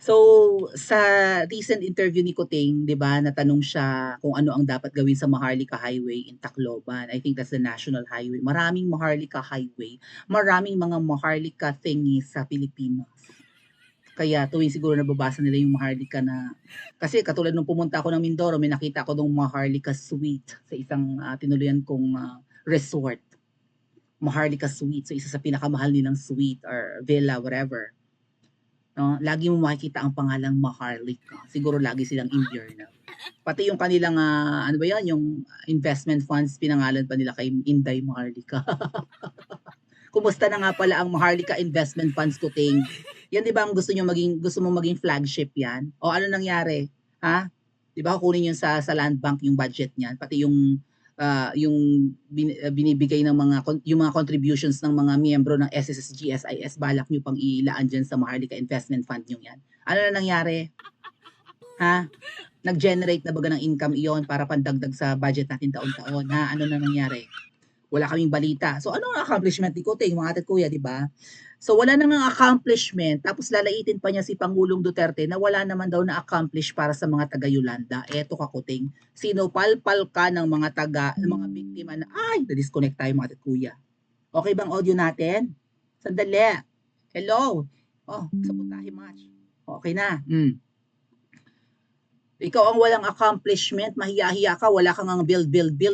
So, sa recent interview ni Kuting, 'di ba, natanong siya kung ano ang dapat gawin sa Maharlika Highway in Tacloban. I think that's the national highway. Maraming Maharlika Highway, maraming mga Maharlika thingies sa Pilipinas. Kaya tuwing siguro nababasa nila yung Maharlika na kasi katulad nung pumunta ako ng Mindoro, may nakita ako nung Maharlika Suite sa isang tinuluyan kong resort. Maharlika Suite. So, isa sa pinakamahal nilang suite or villa, whatever. No? Lagi mo makikita ang pangalang Maharlika. Siguro lagi silang imperial. Pati yung kanilang, ano ba yan, yung investment funds, pinangalan pa nila kay Inday Maharlika. Kumusta na nga pala ang Maharlika Investment Funds, Kuting? Yan 'di ba ang gusto mo maging flagship yan? O ano nangyari? Ha? 'Di ba kukunin yun sa land bank yung budget niyan, pati yung binibigay ng yung mga contributions ng mga miyembro ng SSSG, SIS, balak nyo pang ilaan dyan sa Maharlika Investment Fund nyo yan. Ano na nangyari? Ha? Nag-generate na baga ng income iyon para pandagdag sa budget natin taon-taon? Ha? Ano na nangyari? Wala kaming balita. So, ano ang accomplishment ni Kuting, mga ate kuya, di ba? So, wala nang accomplishment, tapos lalaitin pa niya si Pangulong Duterte na wala naman daw na-accomplish para sa mga taga-Yolanda. Eto ka, Kuting, sinupalpal ka ng mga biktima na, ay, na-disconnect tayo mga ate kuya. Okay bang audio natin? Sandali. Hello? Oh, sa putahe match. Okay na. Ikaw ang walang accomplishment, mahiya-hiya ka, wala kang ang build.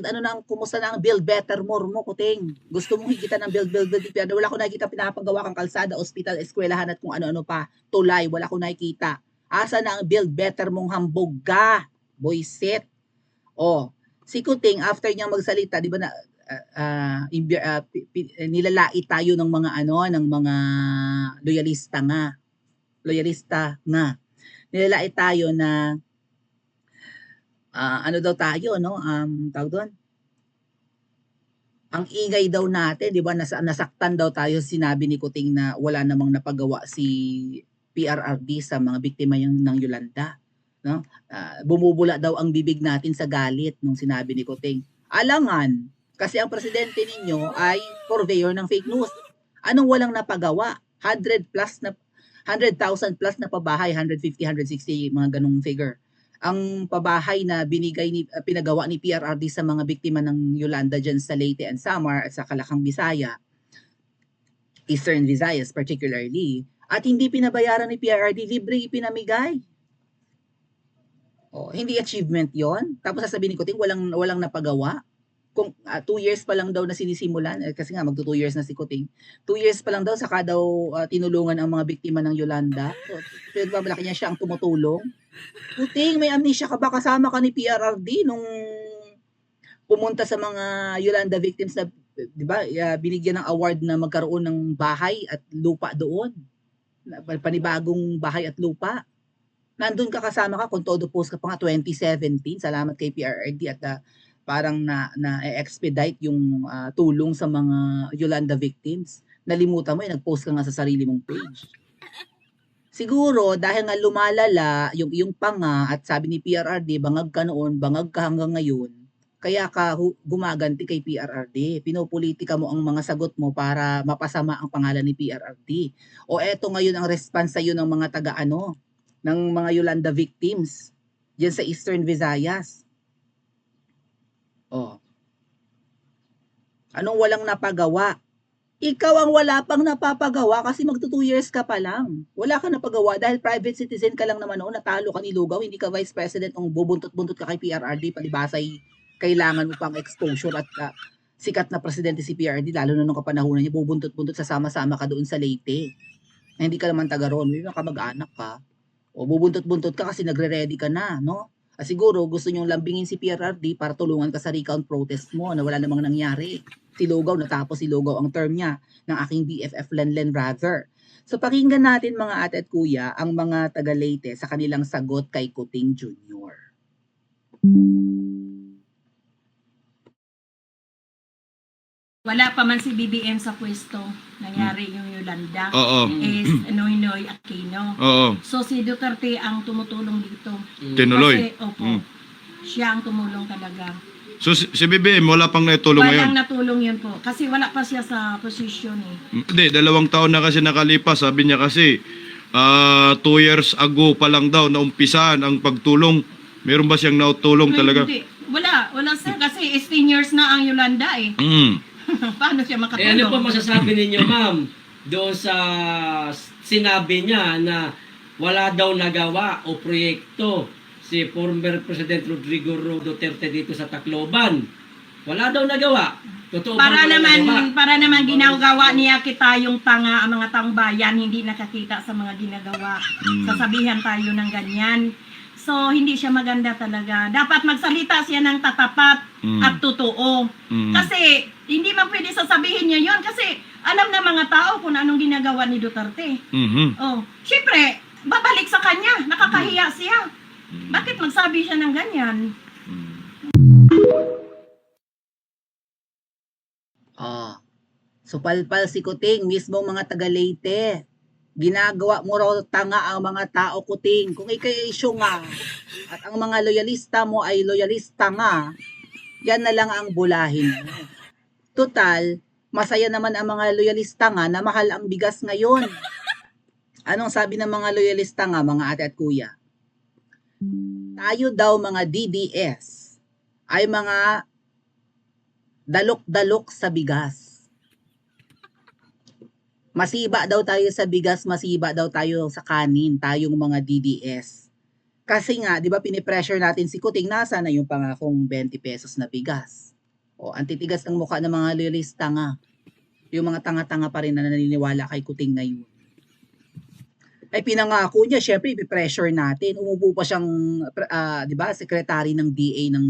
Ano na, kumusta na ang build better more mo, Kuting? Gusto mong higitan ng build. Pero wala ko nakikita pinapagawa kang kalsada, ospital, eskwelahan at kung ano-ano pa. Tulay, wala ko nakikita. Asa na ang build better mong hambog ka, boyset? Oh, si Kuting, after niyang magsalita, di ba na, nilalait tayo ng mga loyalista nga. Nilalait tayo na ano daw tayo, no? Tawag doon. Ang ingay daw natin, di ba? Nasaktan daw tayo, sinabi ni Kuting na wala namang napagawa si PRRD sa mga biktima ng Yolanda. No? Bumubula daw ang bibig natin sa galit nung sinabi ni Kuting. Alangan, kasi ang presidente ninyo ay purveyor ng fake news. Anong walang napagawa? 100,000 plus na pabahay, 150, 160, mga ganung figure. Ang pabahay na pinagawa ni PRRD sa mga biktima ng Yolanda dyan sa Leyte and Samar at sa Kalakang Bisaya, Eastern Visayas particularly, at hindi pinabayaran ni PRRD, libre ipinamigay. Hindi achievement yon. Tapos sasabihin ni Kuting, walang napagawa. Kung 2 years pa lang daw na sinisimulan, kasi nga magto 2 years na si Kuting. 2 years pa lang daw, saka daw tinulungan ang mga biktima ng Yolanda. So, malaki niya siya ang tumutulong. Kuting, may amnesia ka ba? Kasama ka ni PRRD nung pumunta sa mga Yolanda victims na, di ba, binigyan ng award na magkaroon ng bahay at lupa doon. Panibagong bahay at lupa. Nandun ka, kasama ka, kung todo post ka pa nga 2017. Salamat kay PRRD at parang na-expedite yung tulong sa mga Yolanda victims. Nalimutan mo, nag-post ka nga sa sarili mong page. Siguro dahil nga lumalala yung panga at sabi ni PRRD, bangag ka noon, bangag ka hanggang ngayon, kaya ka gumaganti kay PRRD. Pinopolitika mo ang mga sagot mo para mapasama ang pangalan ni PRRD. O eto ngayon ang response sa iyo ng mga ng mga Yolanda victims diyan sa Eastern Visayas. Anong walang napagawa? Ikaw ang wala pang napapagawa kasi magto 2 years ka pa lang. Wala kang napagawa dahil private citizen ka lang naman noon, natalo ka ni Lugaw, hindi ka vice president kung bubuntot-buntot ka kay PRRD, palibasay kailangan mo pang exposure at sikat na presidente si PRRD, lalo na nung kapanahunan niya, bubuntot-buntot sa sama-sama ka doon sa Leyte. Hindi ka naman taga roon, may mga kamag-anak ka. O bubuntot-buntot ka kasi nagre-ready ka na, no? Siguro gusto nyong lambingin si PRRD para tulungan ka sa recount protest mo na wala namang nangyari. Si Lugaw, natapos si Lugaw ang term niya ng aking BFF Lenlen rather. So pakinggan natin mga ate at kuya ang mga taga Leyte sa kanilang sagot kay Kuting Jr. Wala pa man si BBM sa pwesto. Nangyari yung Yolanda. Is Noynoy Aquino. So si Duterte ang tumutulong dito. Tinuloy. Kasi, opo, siya ang tumulong talaga. So si BBM wala pang natulong ngayon? Walang natulong yun po. Kasi wala pa siya sa posisyon eh. Hindi, 2 taon na kasi nakalipas. Sabi niya kasi 2 years ago pa lang daw na umpisan ang pagtulong. Meron ba siyang nautulong talaga? Hindi. Wala sir kasi 10 years na ang Yolanda eh. Paano siya makatulong? Ano po masasabi ninyo, ma'am, doon sa sinabi niya na wala daw nagawa o proyekto si former President Rodrigo Duterte dito sa Tacloban? Wala daw nagawa. Totoo ba wala nagawa? Para naman ginagawa niya kita yung tanga, ang mga taong bayan hindi nakakita sa mga ginagawa. Sasabihan tayo ng ganyan. So, hindi siya maganda talaga. Dapat magsalita siya ng tatapat at totoo. Kasi, hindi man pwede sasabihin niya yon kasi alam na mga tao kung anong ginagawa ni Duterte. Oh, syempre, babalik sa kanya. Nakakahiya siya. Bakit magsabi siya ng ganyan? So, palpal si Kuting, mismo mga taga Leyte. Ginagawa mo raw tanga ang mga tao, Kuting. Kung ikay isyo nga, at ang mga loyalista mo ay loyalista nga, yan na lang ang bulahin mo. Total, masaya naman ang mga loyalista nga na mahal ang bigas ngayon. Anong sabi ng mga loyalista nga, mga ate at kuya? Tayo daw mga DDS ay mga dalok-dalok sa bigas. Masiba daw tayo sa bigas, masiba daw tayo sa kanin, tayong mga DDS. Kasi nga, di ba pinipressure natin si Kuting, nasa na yung pangakong 20 pesos na bigas. O, ang titigas ng mukha ng mga loyalista nga. Yung mga tanga-tanga pa rin na naniniwala kay Kuting ngayon. Ay pinangako niya, syempre ipipressure natin. Umupo pa siyang, di ba, secretary ng DA ng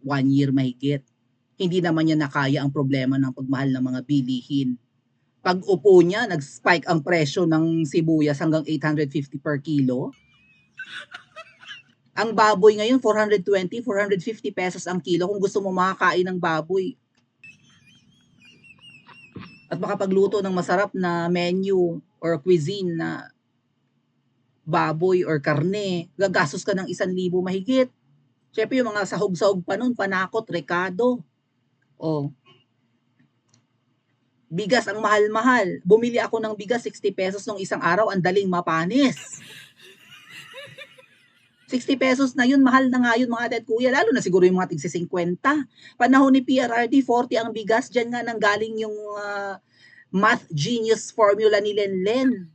1 year mahigit. Hindi naman niya nakaya ang problema ng pagmahal ng mga bilihin. Pag upo niya, nag-spike ang presyo ng sibuyas hanggang 850 per kilo. Ang baboy ngayon, 420, 450 pesos ang kilo kung gusto mo makakain ng baboy. At makapagluto ng masarap na menu or cuisine na baboy or karne, gagastos ka ng 1,000 mahigit. Siyempre yung mga sahog-sahog pa nun, panakot, rekado. O, bigas ang mahal-mahal. Bumili ako ng bigas 60 pesos nung isang araw, ang daling mapanis. 60 pesos na yun, mahal na nga yun mga ate at kuya, lalo na siguro yung mga tigsi 50. Panahon ni PRRD, 40 ang bigas, dyan nga nanggaling yung math genius formula ni Lenlen.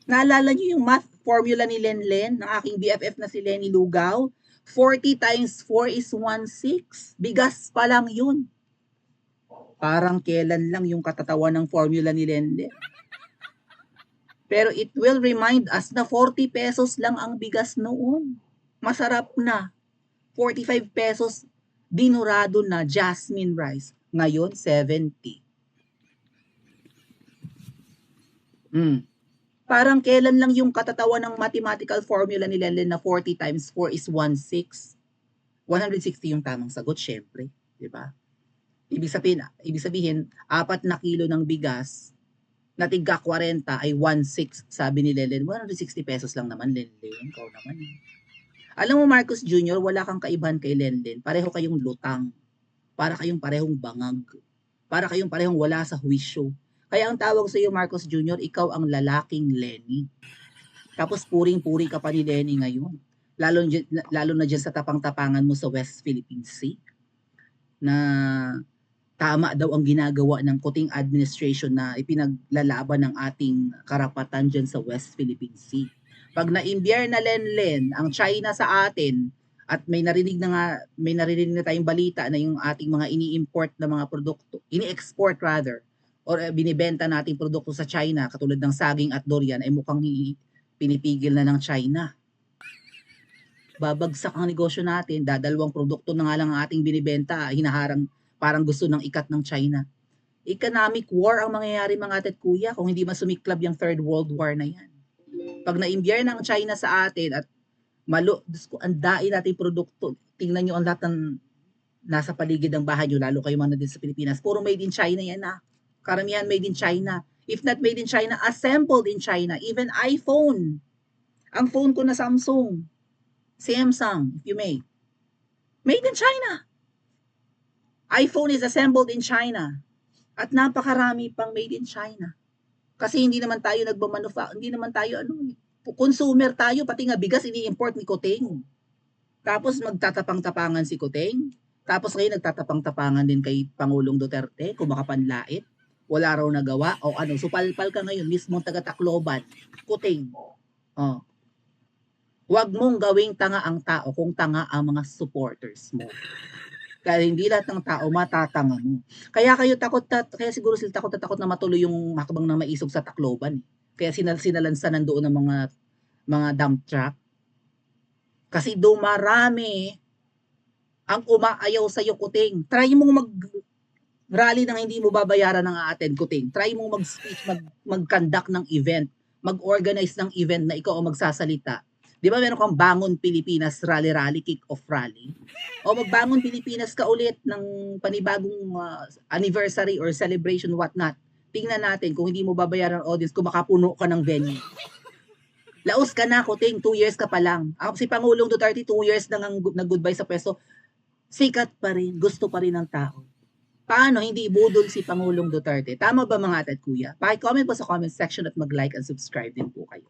Naalala niyo yung math formula ni Lenlen, ng aking BFF na si Lenny Lugaw? 40 times 4 is 16. Bigas pa lang yun. Parang kailan lang yung katatawan ng formula ni Lenlen. Pero it will remind us na 40 pesos lang ang bigas noon. Masarap na. 45 pesos, dinurado na jasmine rice. Ngayon, 70. Parang kailan lang yung katatawan ng mathematical formula ni Lenlen na 40 times 4 is 16. 160 yung tamang sagot, syempre. Diba? Ibig sabihin, 4 na kilo ng bigas na tigka 40 ay 1/6, sabi ni Lenlen. 160 pesos lang naman, Lenlen. Ikaw naman. Alam mo, Marcos Jr., wala kang kaibahan kay Lenlen. Pareho kayong lutang. Para kayong parehong bangag. Para kayong parehong wala sa huwisyo. Kaya ang tawag sa iyo, Marcos Jr., ikaw ang lalaking Lenny. Tapos puring-puri ka pa ni Lenny ngayon. Lalo na dyan sa tapang-tapangan mo sa West Philippine Sea. Na tama daw ang ginagawa ng Kuting administration na ipinaglalaban ng ating karapatan dyan sa West Philippine Sea. Pag na-imbiyer na Lenlen ang China sa atin at may narinig na tayong balita na yung ating mga ini-import na mga produkto, ini-export rather, or binibenta nating produkto sa China katulad ng saging at durian ay mukhang pinipigil na ng China. Babagsak ang negosyo natin, dadalawang produkto na nga lang ang ating binibenta, hinaharang parang gusto ng ikat ng China. Economic war ang mangyayari mga ate at kuya kung hindi masumiklab yung Third World War na yan. Pag na-imbiyer ng China sa atin at ang dain nating produkto, tingnan nyo ang lahat ng nasa paligid ng bahay nyo, lalo kayo mga din sa Pilipinas, puro made in China yan na. Karamihan made in China. If not made in China, assembled in China. Even iPhone. Ang phone ko na Samsung. Samsung, if you may. Made in China. iPhone is assembled in China. At napakarami pang made in China. Kasi hindi naman tayo consumer tayo, pati nga bigas ini-import ni Kuting. Tapos magtatapang-tapangan si Kuting. Tapos ngayon nagtatapang-tapangan din kay Pangulong Duterte, kumakapanlait. Wala raw nagawa o ano, supalpal ka ngayon mismo taga Tacloban, Kuting. Oh. Huwag mong gawing tanga ang tao kung tanga ang mga supporters mo. Kaya hindi lahat ng tao matatanga mo. Kaya kaya siguro sila takot na matuloy yung hakbang ng maisog sa Tacloban. Kaya sinalansan nandoon ng mga dump truck. Kasi dumarami ang umaayaw sa iyo, Kuting. Try mong mag-rally nang hindi mo babayaran ng a-attend, Kuting. Try mong mag-speech, mag-conduct ng event, mag-organize ng event na ikaw ang magsasalita. Di ba meron kang Bangon Pilipinas rally, kick-off rally? O magbangon Pilipinas ka ulit ng panibagong anniversary or celebration, whatnot. Tingnan natin kung hindi mo babayaran ang audience, kung makapuno ka ng venue. Laos ka na, Kuting, 2 years ka pa lang. Si Pangulong Duterte, 2 years na nag-goodbye sa pwesto. Sikat pa rin, gusto pa rin ng tao. Paano hindi budol si Pangulong Duterte? Tama ba mga ate at kuya? Paki-comment po sa comment section at mag-like and subscribe din po kayo.